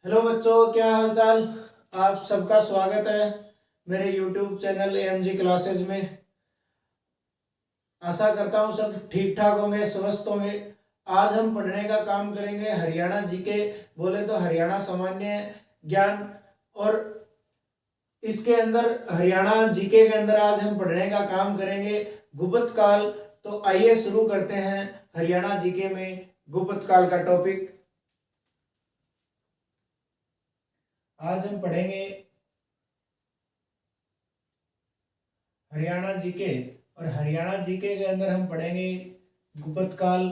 Hello बच्चों, क्या हाल चाल। आप सबका स्वागत है मेरे YouTube चैनल AMG क्लासेस में। आशा करता हूँ सब ठीक ठाक होंगे, स्वस्थ होंगे। आज हम पढ़ने का काम करेंगे हरियाणा जीके, बोले तो हरियाणा सामान्य ज्ञान। और इसके अंदर हरियाणा जीके के अंदर आज हम पढ़ने का काम करेंगे गुप्त काल। तो आइए शुरू करते हैं हरियाणा जीके में गुप्त काल का टॉपिक। आज हम पढ़ेंगे हरियाणा जीके, और हरियाणा जीके के अंदर हम पढ़ेंगे गुप्त काल।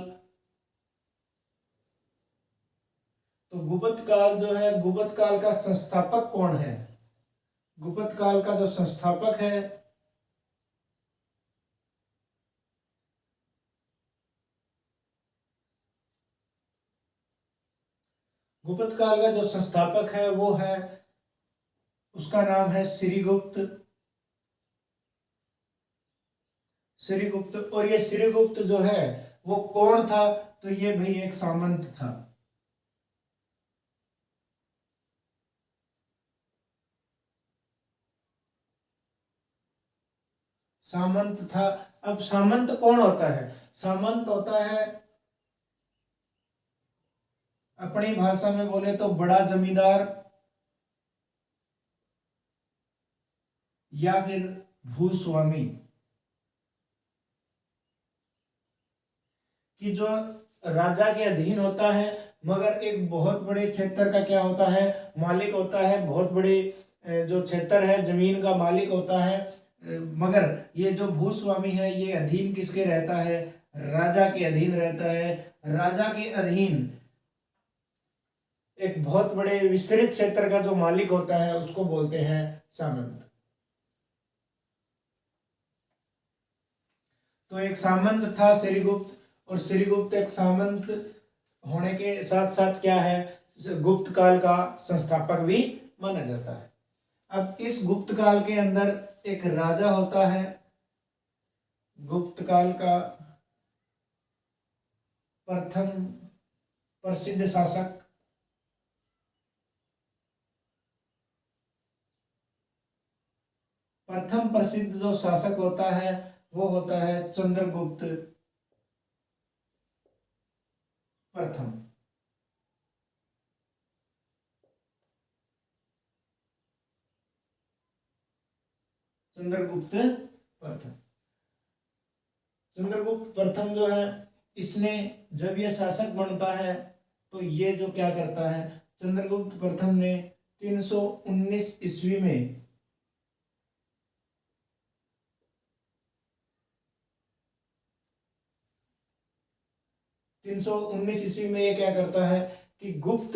तो गुप्त काल जो है, गुप्त काल का संस्थापक कौन है? गुप्त काल का जो संस्थापक है गुप्त काल का जो संस्थापक है वो है, उसका नाम है श्रीगुप्त। श्रीगुप्त। और ये श्रीगुप्त जो है वो कौन था? तो ये भाई एक सामंत था। सामंत था। अब सामंत कौन होता है? सामंत होता है, अपनी भाषा में बोले तो बड़ा जमींदार या फिर भूस्वामी, कि जो राजा के अधीन होता है मगर एक बहुत बड़े क्षेत्र का क्या होता है, मालिक होता है। बहुत बड़े जो क्षेत्र है जमीन का मालिक होता है। मगर ये जो भूस्वामी है ये अधीन किसके रहता है? राजा के अधीन रहता है। राजा के अधीन एक बहुत बड़े विस्तृत क्षेत्र का जो मालिक होता है उसको बोलते हैं सामंत। तो एक सामंत था श्रीगुप्त, और श्रीगुप्त एक सामंत होने के साथ साथ क्या है, गुप्त काल का संस्थापक भी माना जाता है। अब इस गुप्त काल के अंदर एक राजा होता है, गुप्त काल का प्रथम प्रसिद्ध शासक। प्रथम प्रसिद्ध जो शासक होता है वो होता है चंद्रगुप्त प्रथम। चंद्रगुप्त प्रथम। चंद्रगुप्त प्रथम जो है, इसने जब यह शासक बनता है तो ये जो क्या करता है, चंद्रगुप्त प्रथम ने 319 ईस्वी में 319 ईस्वी में ये क्या करता है कि गुप्त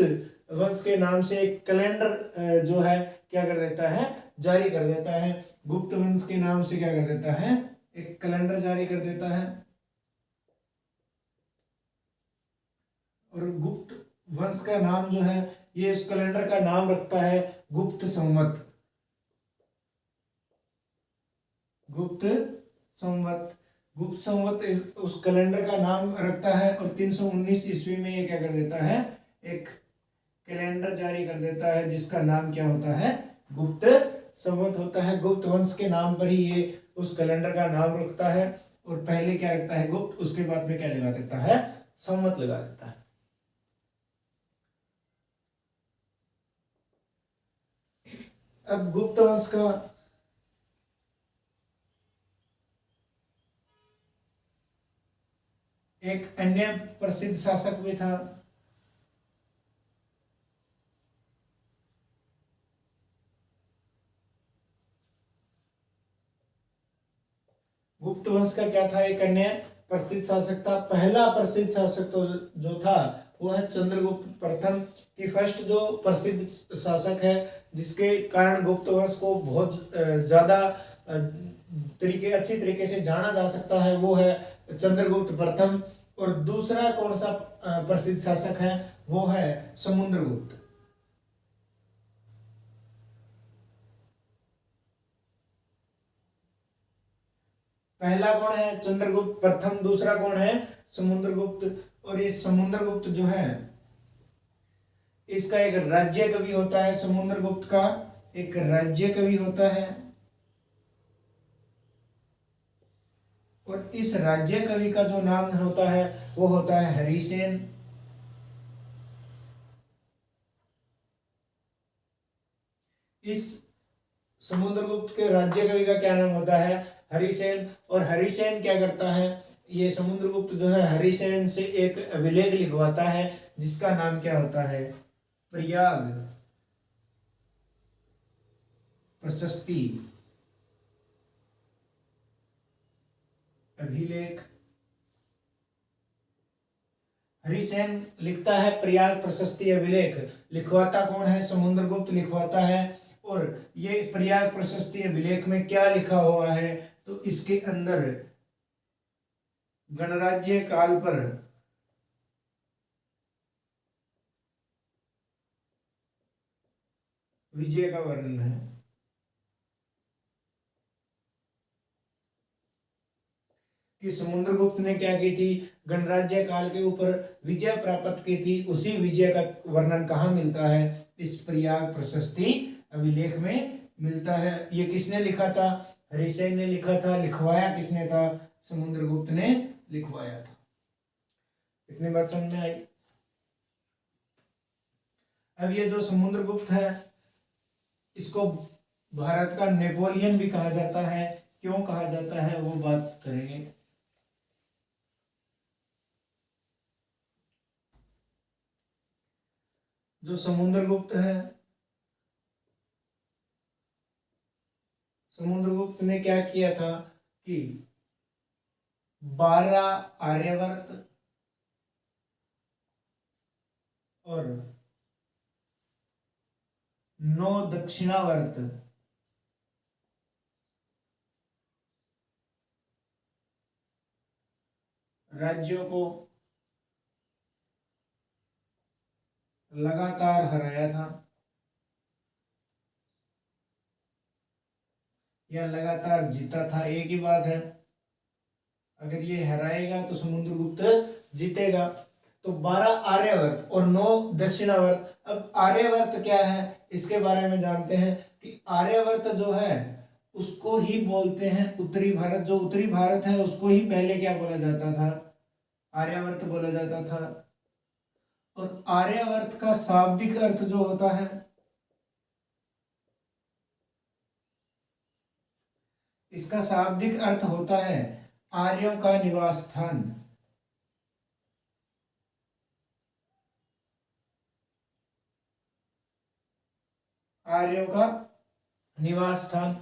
वंश के नाम से एक कैलेंडर जो है क्या कर देता है, जारी कर देता है। गुप्त वंश के नाम से क्या कर देता है, एक कैलेंडर जारी कर देता है। और गुप्त वंश का नाम जो है, ये उस कैलेंडर का नाम रखता है गुप्त संवत। गुप्त संवत। गुप्त संवत उस कैलेंडर का नाम रखता है। और 319 ईस्वी में ये क्या कर देता है, एक कैलेंडर जारी कर देता है जिसका नाम क्या होता है, गुप्त संवत होता है। गुप्त वंश के नाम पर ही ये उस कैलेंडर का नाम रखता है। और पहले क्या रखता है, गुप्त, उसके बाद में क्या लगा देता है, संवत लगा देता है। अब गुप्त वंश का एक अन्य प्रसिद्ध शासक भी था, गुप्त वंश का क्या था, एक अन्य प्रसिद्ध शासक था। पहला प्रसिद्ध शासक तो जो था वो है चंद्रगुप्त प्रथम, की फर्स्ट जो प्रसिद्ध शासक है जिसके कारण गुप्त वंश को बहुत ज्यादा अच्छी तरीके से जाना जा सकता है, वो है चंद्रगुप्त प्रथम। और दूसरा कौन सा प्रसिद्ध शासक है, वो है समुद्रगुप्त। पहला कौन है, चंद्रगुप्त प्रथम। दूसरा कौन है, समुद्रगुप्त। और ये समुद्रगुप्त जो है इसका एक राज्य कवि होता है, समुद्रगुप्त का एक राज्य कवि होता है, और इस राज्य कवि का जो नाम होता है वो होता है हरिसेन। इस समुद्रगुप्त के राज्य कवि का क्या नाम होता है? हरिसेन। और हरिसेन क्या करता है? ये समुद्रगुप्त जो है हरिसेन से एक अभिलेख लिखवाता है जिसका नाम क्या होता है? प्रयाग प्रशस्ति अभिलेख। हरिसेन लिखता है प्रयाग प्रशस्ति अभिलेख। लिखवाता कौन है? समुद्रगुप्त लिखवाता है। और ये प्रयाग प्रशस्ति अभिलेख में क्या लिखा हुआ है? तो इसके अंदर गणराज्य काल पर विजय का वर्णन है। कि समुद्रगुप्त ने क्या की थी? गणराज्य काल के ऊपर विजय प्राप्त की थी। उसी विजय का वर्णन कहाँ मिलता है? इस प्रयाग प्रशस्ति अभिलेख में मिलता है। ये किसने लिखा था? हरिसेन ने लिखा था। लिखवाया किसने था? समुद्रगुप्त ने लिखवाया था। इतनी बात समझ में आई? अब ये जो समुद्रगुप्त है इसको भारत का नेपोलियन भी कहा जाता है। क्यों कहा जाता है वो बात करेंगे। जो समुद्रगुप्त है, समुद्रगुप्त ने क्या किया था कि 12 आर्यवर्त और 9 दक्षिणावर्त राज्यों को लगातार हराया था, या लगातार जीता था। एक ही बात है, अगर ये हराएगा तो समुद्रगुप्त जीतेगा। तो 12 आर्यवर्त और 9 दक्षिणावर्त। अब आर्यवर्त क्या है इसके बारे में जानते हैं कि आर्यवर्त जो है उसको ही बोलते हैं उत्तरी भारत। जो उत्तरी भारत है उसको ही पहले क्या बोला जाता था? आर्यवर्त बोला जाता था। और आर्यवर्त का शाब्दिक अर्थ जो होता है, इसका शाब्दिक अर्थ होता है आर्यों का निवास स्थान। आर्यों का निवास स्थान।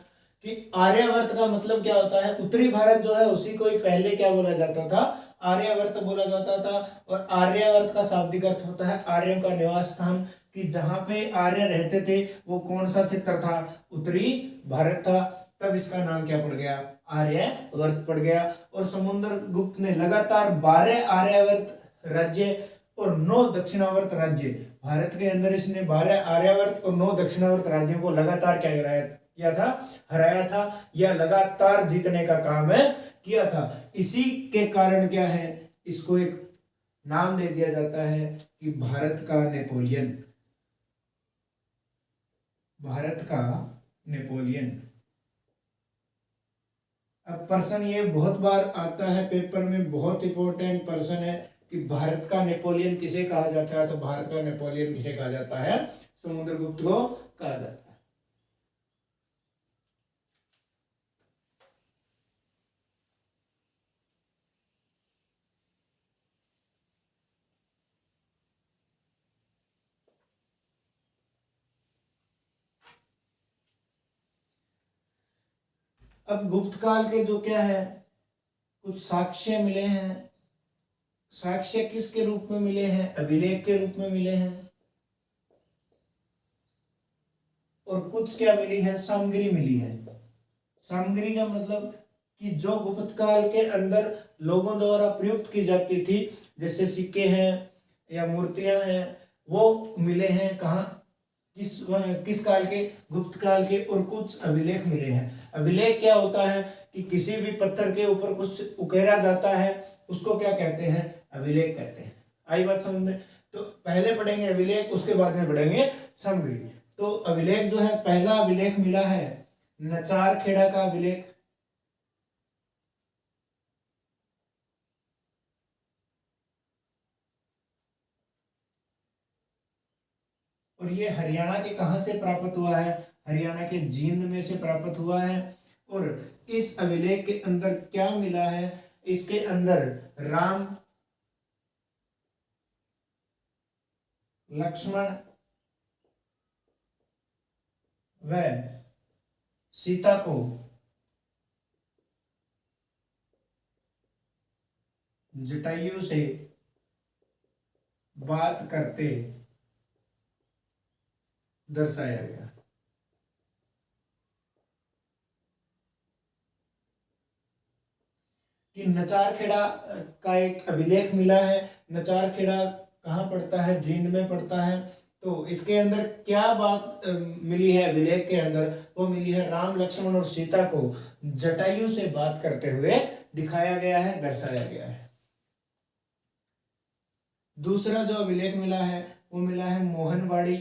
कि आर्यवर्त का मतलब क्या होता है? उत्तरी भारत जो है उसी को ही पहले क्या बोला जाता था? आर्यवर्त बोला जाता था। और आर्यवर्त का शाब्दिक अर्थ होता है आर्यों का निवास स्थान। कि जहां पे आर्य रहते थे वो कौन सा क्षेत्र था? उत्तरी भारत था। तब इसका नाम क्या पड़ गया? आर्यवर्त पड़ गया। और समुद्रगुप्त ने लगातार 12 आर्यवर्त राज्य और 9 दक्षिणावर्त राज्य, भारत के अंदर इसने 12 आर्यावर्त और 9 दक्षिणावर्त राज्यों को लगातार क्या किया था? हराया था, या लगातार जीतने का काम है किया था। इसी के कारण क्या है, इसको एक नाम दे दिया जाता है कि भारत का नेपोलियन। भारत का नेपोलियन। अब पर्सन ये बहुत बार आता है पेपर में, बहुत इंपॉर्टेंट पर्सन है कि भारत का नेपोलियन किसे कहा जाता है? तो भारत का नेपोलियन किसे कहा जाता है? समुद्रगुप्त को कहा जाता है। अब गुप्त काल के जो क्या है कुछ साक्ष्य मिले हैं। साक्ष्य किसके रूप में मिले हैं? अभिलेख के रूप में मिले हैं। और कुछ क्या मिली है? सामग्री मिली है। सामग्री का मतलब कि जो गुप्त काल के अंदर लोगों द्वारा प्रयुक्त की जाती थी, जैसे सिक्के हैं या मूर्तियां हैं, वो मिले हैं। कहाँ? किस काल के? गुप्त काल के। और कुछ अभिलेख मिले हैं। अभिलेख क्या होता है कि किसी भी पत्थर के ऊपर कुछ उकेरा जाता है, उसको क्या कहते हैं? अभिलेख कहते हैं। आई बात समझ में? तो पहले पढ़ेंगे अभिलेख, उसके बाद में पढ़ेंगे समग्री। तो अभिलेख जो है, पहला अभिलेख मिला है नचार खेड़ा का अभिलेख। और ये हरियाणा के कहां से प्राप्त हुआ है? हरियाणा के जींद में से प्राप्त हुआ है। और इस अभिलेख के अंदर क्या मिला है? इसके अंदर राम, लक्ष्मण व सीता को जटायु से बात करते दर्शाया गया। कि नचारखेड़ा का एक अभिलेख मिला है। नचारखेड़ा कहाँ पड़ता है? जींद में पड़ता है। तो इसके अंदर क्या बात मिली है अभिलेख के अंदर? वो मिली है राम, लक्ष्मण और सीता को जटायु से बात करते हुए दिखाया गया है, दर्शाया गया है। दूसरा जो अभिलेख मिला है वो मिला है मोहनबाड़ी।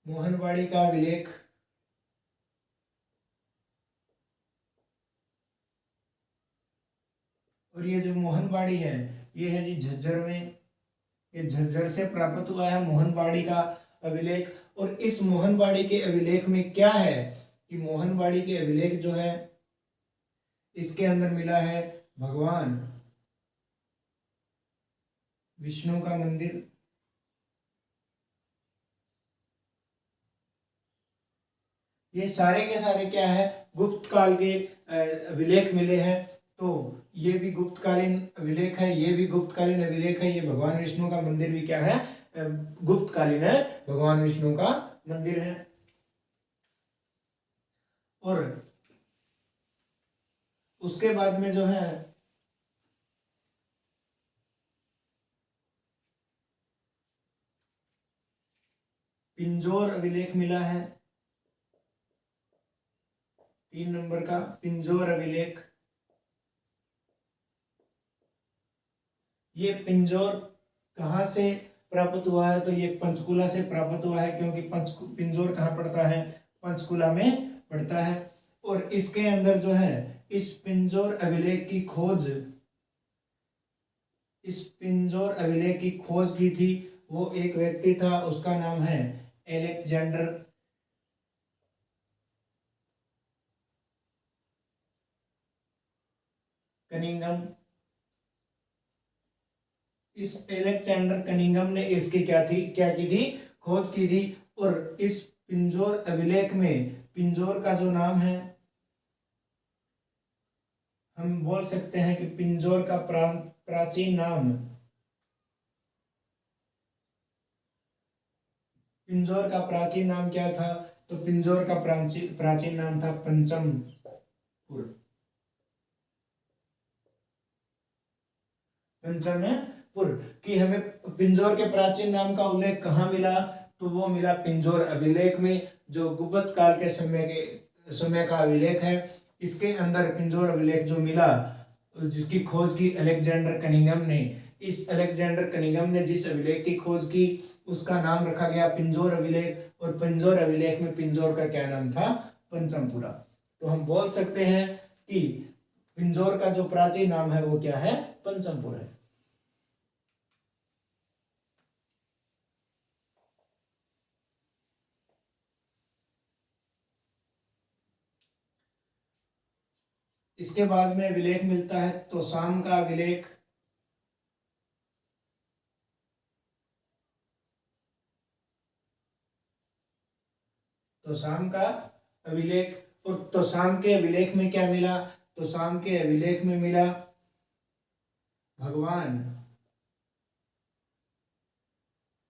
मोहनबाड़ी का अभिलेख और ये जो मोहनबाड़ी है ये है जी झज्जर में। ये झज्जर से प्राप्त हुआ है मोहनबाड़ी का अभिलेख। और इस मोहनबाड़ी के अभिलेख में क्या है कि मोहनबाड़ी के अभिलेख जो है इसके अंदर मिला है भगवान विष्णु का मंदिर। ये सारे के सारे क्या है? गुप्त काल के अभिलेख मिले हैं। तो ये भी गुप्तकालीन अभिलेख है, ये भी गुप्तकालीन अभिलेख है। ये भगवान विष्णु का मंदिर भी क्या है? गुप्तकालीन है, भगवान विष्णु का मंदिर है। और उसके बाद में जो है पिंजौर अभिलेख मिला है। 3 नंबर का पिंजौर अभिलेख। ये पिंजौर कहाँ से प्राप्त हुआ है? तो ये पंचकुला से प्राप्त हुआ है, क्योंकि पिंजौर कहाँ पड़ता है? पंचकुला में पड़ता है। और इसके अंदर जो है इस पिंजौर अभिलेख की खोज, इस पिंजौर अभिलेख की खोज की थी वो एक व्यक्ति था, उसका नाम है एलेक्जेंडर कनिंगम। इस एलेक्जेंडर कनिंगम ने इसकी क्या की थी? खोज की थी। और इस पिंजौर अभिलेख में पिंजौर का जो नाम है, हम बोल सकते हैं कि पिंजौर का प्राचीन नाम, पिंजौर का प्राचीन नाम क्या था? तो पिंजौर का प्राचीन नाम था पंचमपुर। पंचमपुर की हमें पिंजौर के प्राचीन नाम का उल्लेख कहाँ मिला? तो वो मिला पिंजौर अभिलेख में, जो गुप्त काल के समय का अभिलेख है। इसके अंदर पिंजौर अभिलेख जो मिला, जिसकी खोज की अलेक्जेंडर कनिंगम ने, इस अलेक्जेंडर कनिंगम ने जिस अभिलेख की खोज की उसका नाम रखा गया पिंजौर अभिलेख। और पिंजौर अभिलेख में पिंजौर का क्या नाम था? पंचमपुरा। तो हम बोल सकते हैं कि पिंजौर का जो प्राचीन नाम है वो क्या है? पंचमपुर है। इसके बाद में अभिलेख मिलता है तोशाम का अभिलेख। तोशाम का अभिलेख। और तोशाम के अभिलेख में क्या मिला? तोशाम के अभिलेख में मिला भगवान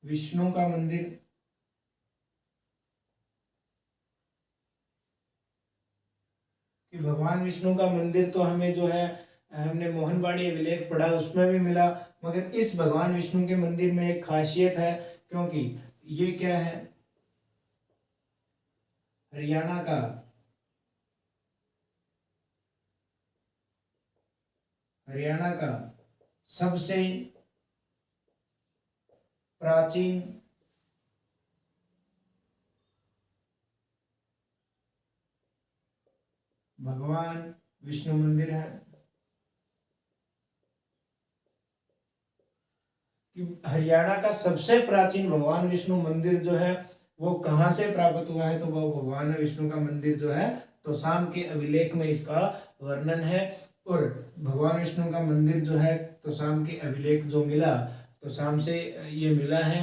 विष्णु का मंदिर। कि भगवान विष्णु का मंदिर तो हमें जो है, हमने मोहनबाड़ी अभिलेख पढ़ा उसमें भी मिला, मगर इस भगवान विष्णु के मंदिर में एक खासियत है, क्योंकि ये क्या है? हरियाणा का हरियाणा का सबसे प्राचीन भगवान विष्णु मंदिर है। कि हरियाणा का सबसे प्राचीन भगवान विष्णु मंदिर जो है वो कहाँ से प्राप्त हुआ है, तो वो भगवान विष्णु का मंदिर जो है तोशाम के अभिलेख में इसका वर्णन है। और भगवान विष्णु का मंदिर जो है तोशाम के अभिलेख जो मिला तोशाम से ये मिला है,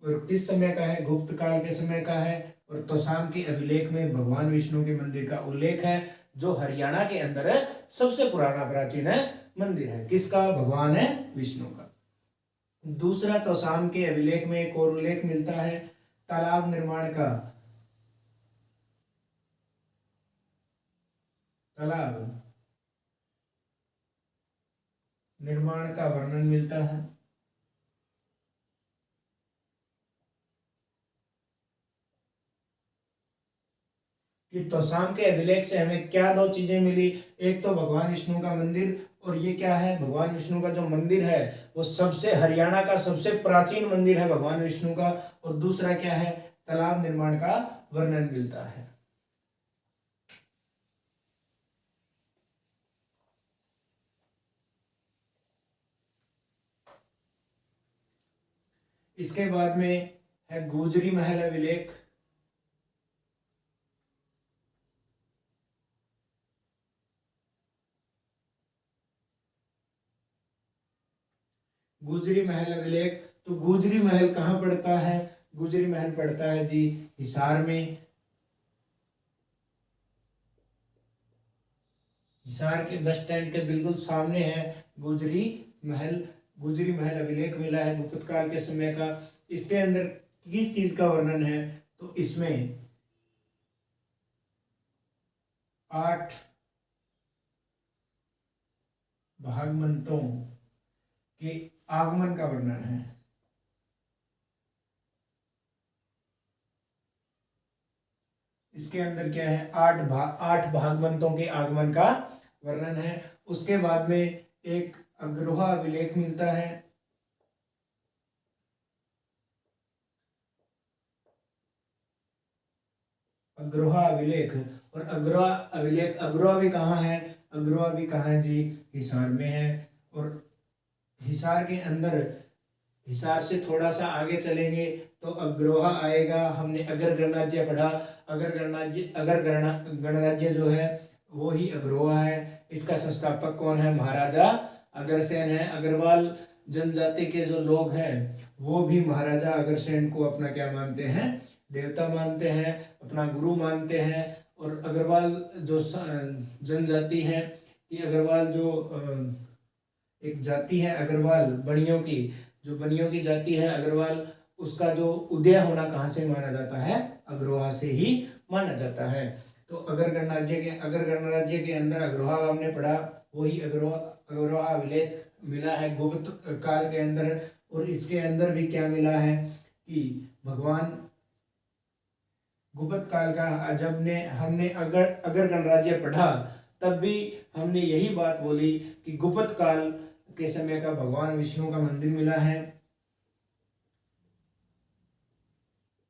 और किस समय का है, गुप्त काल के समय का है। और तोशाम के अभिलेख में भगवान विष्णु के मंदिर का उल्लेख है, जो हरियाणा के अंदर है सबसे पुराना प्राचीन है मंदिर है। किसका? भगवान है विष्णु का। दूसरा, तोशाम के अभिलेख में एक और उल्लेख मिलता है तालाब निर्माण का। तालाब निर्माण का वर्णन मिलता है। कि तोशाम के अभिलेख से हमें क्या दो चीजें मिली, एक तो भगवान विष्णु का मंदिर, और ये क्या है, भगवान विष्णु का जो मंदिर है वो सबसे हरियाणा का सबसे प्राचीन मंदिर है भगवान विष्णु का। और दूसरा क्या है, तालाब निर्माण का वर्णन मिलता है। इसके बाद में है गुजरी महल अभिलेख। गुजरी महल अभिलेख, तो गुजरी महल कहाँ पड़ता है? गुजरी महल पड़ता है जी हिसार में। हिसार के बस स्टैंड के बिल्कुल सामने है गुजरी महल। गुजरी महल अभिलेख मिला है गुप्त काल के समय का। इसके अंदर किस चीज का वर्णन है, तो इसमें 8 भागमंतों के आगमन का वर्णन है। इसके अंदर क्या है, 8 भागवंतों के आगमन का वर्णन है। उसके बाद में एक अग्रोहा अभिलेख मिलता है। अग्रोहा अभिलेख, और अग्रोहा अभिलेख, अग्रोहा भी कहाँ है? अग्रोहा भी कहाँ है जी? हिसार में है। और हिसार के अंदर, हिसार से थोड़ा सा आगे चलेंगे तो अग्रोहा आएगा। हमने अगर गणराज्य पढ़ा, अगर गणराज्य जो है वो ही अग्रोहा है। इसका संस्थापक कौन है? महाराजा अग्रसेन है। अग्रवाल जनजाति के जो लोग हैं वो भी महाराजा अग्रसेन को अपना क्या मानते हैं? देवता मानते हैं, अपना गुरु मानते हैं। और अग्रवाल जो जनजाति है, कि अग्रवाल जो एक जाति है, अग्रवाल बनियों की, जो बनियों की जाति है अग्रवाल, उसका जो उदय होना कहाँ से माना जाता है? अग्रोहा से ही माना जाता है। तो अगर गणराज्य के अंदर अग्रोहा हमने पढ़ा, वही अग्रोहा अभिलेख मिला है गुप्त काल के अंदर। और इसके अंदर भी क्या मिला है कि भगवान गुप्त काल का, जब हमने अगर गणराज्य पढ़ा तब भी हमने यही बात बोली कि गुप्त काल के समय का भगवान विष्णु का मंदिर मिला है।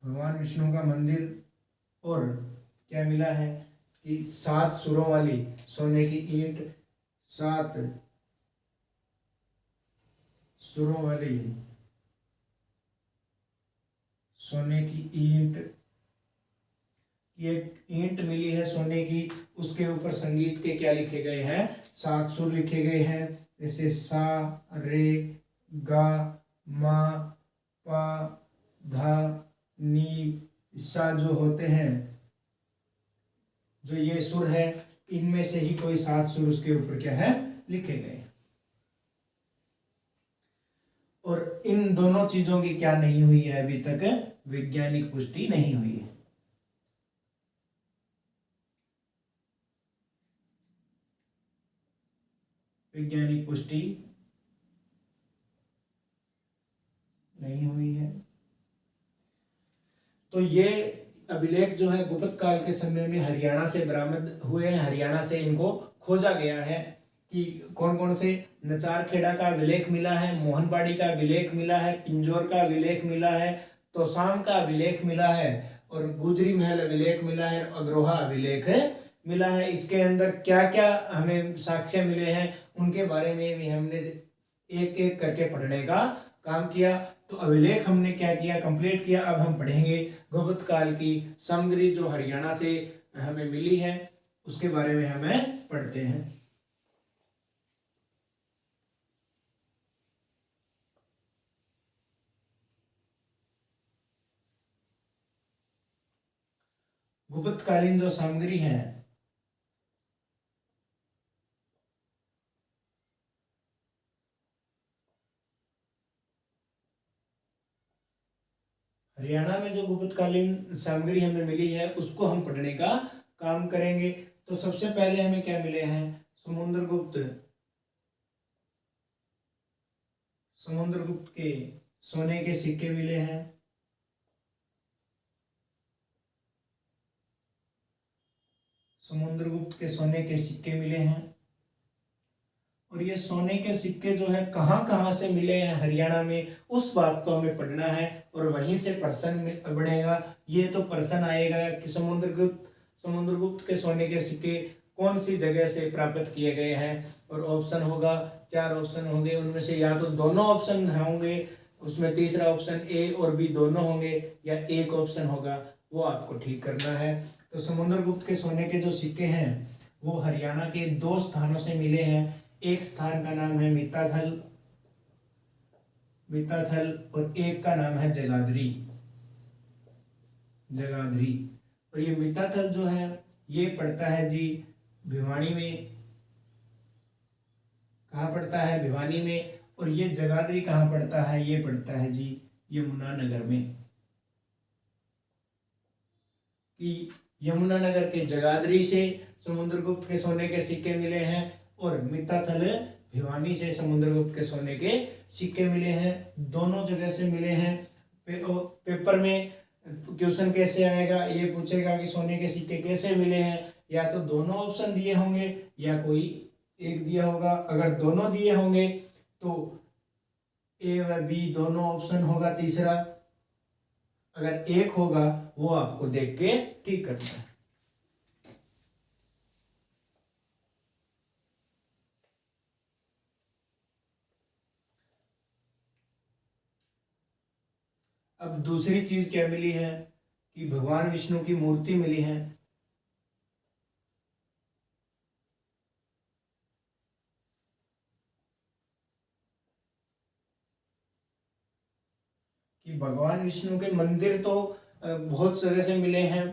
भगवान विष्णु का मंदिर, और क्या मिला है कि 7 सुरों वाली सोने की ईंट, 7 सुरों वाली सोने की ईंट की एक ईंट मिली है सोने की। उसके ऊपर संगीत के क्या लिखे गए हैं? 7 सुर लिखे गए हैं, जैसे सा, रे, गा, मा, पा, धा, नी, सा जो होते हैं, जो ये सुर है, इनमें से ही कोई 7 सुर उसके ऊपर क्या है? लिखे गए। और इन दोनों चीजों की क्या नहीं हुई है अभी तक? वैज्ञानिक पुष्टि नहीं हुई है। वैज्ञानिक पुष्टि नहीं हुई है। तो ये अभिलेख जो है गुप्त काल के समय में हरियाणा से बरामद हुए हैं, हरियाणा से इनको खोजा गया है। कि कौन कौन से नचारखेड़ा का अभिलेख मिला है, मोहनबाड़ी का अभिलेख मिला है, पिंजौर का अभिलेख मिला है, तोसाम का अभिलेख मिला है और गुजरी महल अभिलेख मिला है, अग्रोहा अभिलेख मिला है। इसके अंदर क्या क्या हमें साक्ष्य मिले हैं उनके बारे में भी हमने एक एक करके पढ़ने का काम किया। तो अभिलेख हमने क्या किया, कंप्लीट किया। अब हम पढ़ेंगे गुप्त काल की सामग्री जो हरियाणा से हमें मिली है, उसके बारे में हमें पढ़ते हैं। गुप्तकालीन जो सामग्री है हरियाणा में, जो गुप्तकालीन सामग्री हमें मिली है उसको हम पढ़ने का काम करेंगे। तो सबसे पहले हमें क्या मिले हैं, समुद्रगुप्त के सोने के सिक्के मिले हैं। समुद्रगुप्त के सोने के सिक्के मिले हैं। और ये सोने के सिक्के जो है कहाँ कहाँ से मिले हैं हरियाणा में, उस बात को हमें पढ़ना है। और वहीं से प्रश्न बनेगा। ये तो प्रश्न आएगा कि समुद्रगुप्त के सोने के सिक्के कौन सी जगह से प्राप्त किए गए हैं। और ऑप्शन होगा, 4 ऑप्शन होंगे, उनमें से या तो दोनों ऑप्शन होंगे, उसमें तीसरा ऑप्शन ए और बी दोनों होंगे, या एक ऑप्शन होगा, वो आपको ठीक करना है। तो समुद्रगुप्त के सोने के जो सिक्के हैं वो हरियाणा के 2 स्थानों से मिले हैं। एक स्थान का नाम है मिताथल और एक का नाम है जगाधरी। और ये मिताथल जो है ये पड़ता है जी भिवानी में। कहाँ पड़ता है, भिवानी में। और ये जगाधरी कहाँ पड़ता है, ये पड़ता है जी यमुनानगर में। कि यमुनानगर के जगाधरी से समुद्रगुप्त के सोने के सिक्के मिले हैं और मिताथल भिवानी से समुद्रगुप्त के सोने के सिक्के मिले हैं। दोनों जगह से मिले हैं। पेपर में क्वेश्चन कैसे आएगा, ये पूछेगा कि सोने के सिक्के कैसे मिले हैं। या तो दोनों ऑप्शन दिए होंगे या कोई एक दिया होगा। अगर दोनों दिए होंगे तो ए व बी दोनों ऑप्शन होगा तीसरा। अगर एक होगा वो आपको देख के ठीक करना है। अब दूसरी चीज क्या मिली है कि भगवान विष्णु की मूर्ति मिली है। कि भगवान विष्णु के मंदिर तो बहुत जगह से मिले हैं।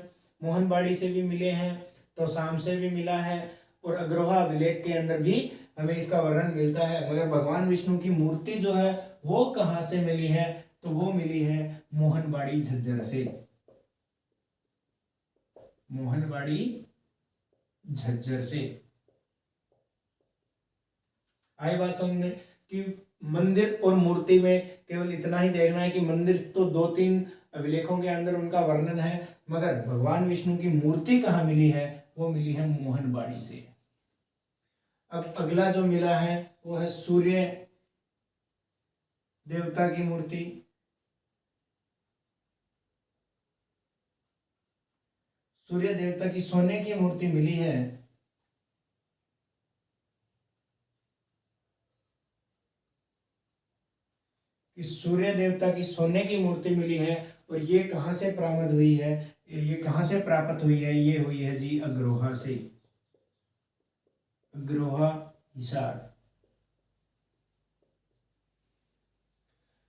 मोहनबाड़ी से भी मिले हैं, तोसाम से भी मिला है और अग्रोहा अभिलेख के अंदर भी हमें इसका वर्णन मिलता है। मगर भगवान विष्णु की मूर्ति जो है वो कहाँ से मिली है, तो वो मिली है मोहनबाड़ी झज्जर से। मोहनबाड़ी झज्जर से। आई बात समझ में कि मंदिर और मूर्ति में केवल इतना ही देखना है कि मंदिर तो 2-3 अभिलेखों के अंदर उनका वर्णन है, मगर भगवान विष्णु की मूर्ति कहाँ मिली है, वो मिली है मोहनबाड़ी से। अब अगला जो मिला है वो है सूर्य देवता की मूर्ति। सूर्य देवता की सोने की मूर्ति मिली है। कि सूर्य देवता की सोने की मूर्ति मिली है। और ये कहाँ से प्राप्त हुई है, ये कहाँ से प्राप्त हुई है, ये हुई है जी अग्रोहा से। अग्रोहा हिसार।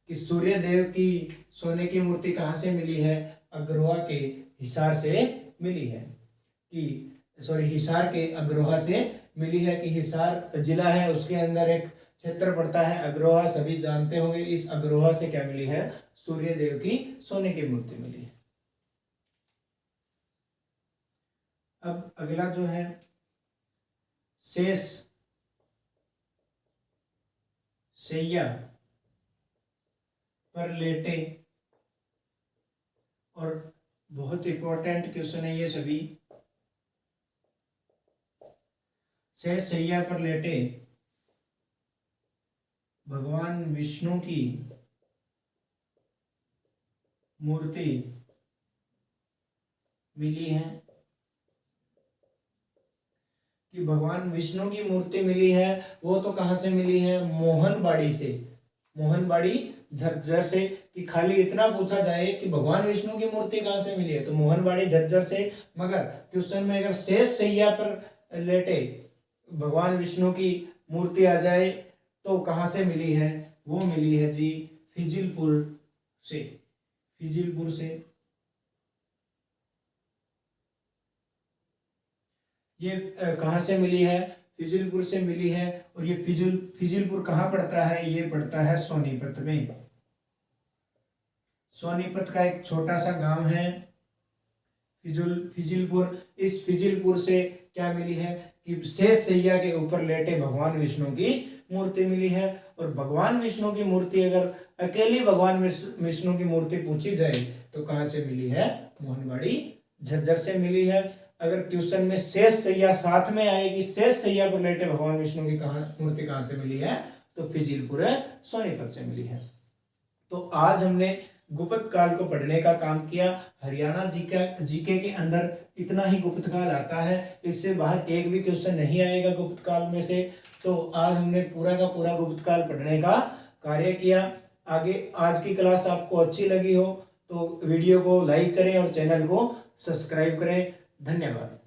कि सूर्य देव की सोने की मूर्ति कहाँ से मिली है, अग्रोहा के हिसार से मिली है। कि हिसार के अग्रोहा से मिली है। कि हिसार जिला है, उसके अंदर एक क्षेत्र पड़ता है अग्रोहा, सभी जानते होंगे। इस अग्रोहा से क्या मिली है, सूर्य देव की सोने की मूर्ति मिली है। अब अगला जो है शेष शैया पर लेटे, और बहुत इंपॉर्टेंट क्वेश्चन है ये सभी। शेष शैया पर लेटे भगवान विष्णु की मूर्ति मिली है, कि भगवान विष्णु की मूर्ति मिली है, वो तो कहाँ से मिली है? मोहनबाड़ी से, मोहनबाड़ी झज्जर से। कि खाली इतना पूछा जाए कि भगवान विष्णु की मूर्ति कहाँ से मिली है, तो मोहनबाड़ी झज्जर से। मगर क्वेश्चन में अगर शेष शैया पर लेटे भगवान विष्णु की मूर्ति आ जाए तो कहाँ से मिली है? वो मिली है जी फिजिलपुर से, फिजिलपुर से। ये कहाँ से मिली है? फिजिलपुर से मिली है। और ये फिजिलपुर कहाँ पड़ता है? ये पड़ता है सोनीपत में। सोनीपत का एक छोटा सा गांव है फिजिलपुर। इस फिजिलपुर से क्या मिली है? कि शेष शैया के ऊपर लेटे भगवान विष्णु की मूर्ति मिली है। और भगवान विष्णु की मूर्ति अगर अकेली भगवान विष्णु की मूर्ति पूछी जाए तो कहाँ से मिली है? मोहनबाड़ी झज्जर से मिली है। अगर ट्यूशन में शेष शैया साथ में आएगी, शेष शैया पर लेटे भगवान विष्णु की मूर्ति कहाँ से मिली है? तो फिजिलपुर सोनीपत से मिली है। तो आज हमने गुप्त काल को पढ़ने का काम किया। हरियाणा जीके के अंदर इतना ही गुप्त काल आता है, इससे बाहर एक भी क्वेश्चन नहीं आएगा गुप्त काल में से। तो आज हमने पूरा का पूरा गुप्त काल पढ़ने का कार्य किया। आगे आज की क्लास आपको अच्छी लगी हो तो वीडियो को लाइक करें और चैनल को सब्सक्राइब करें। धन्यवाद।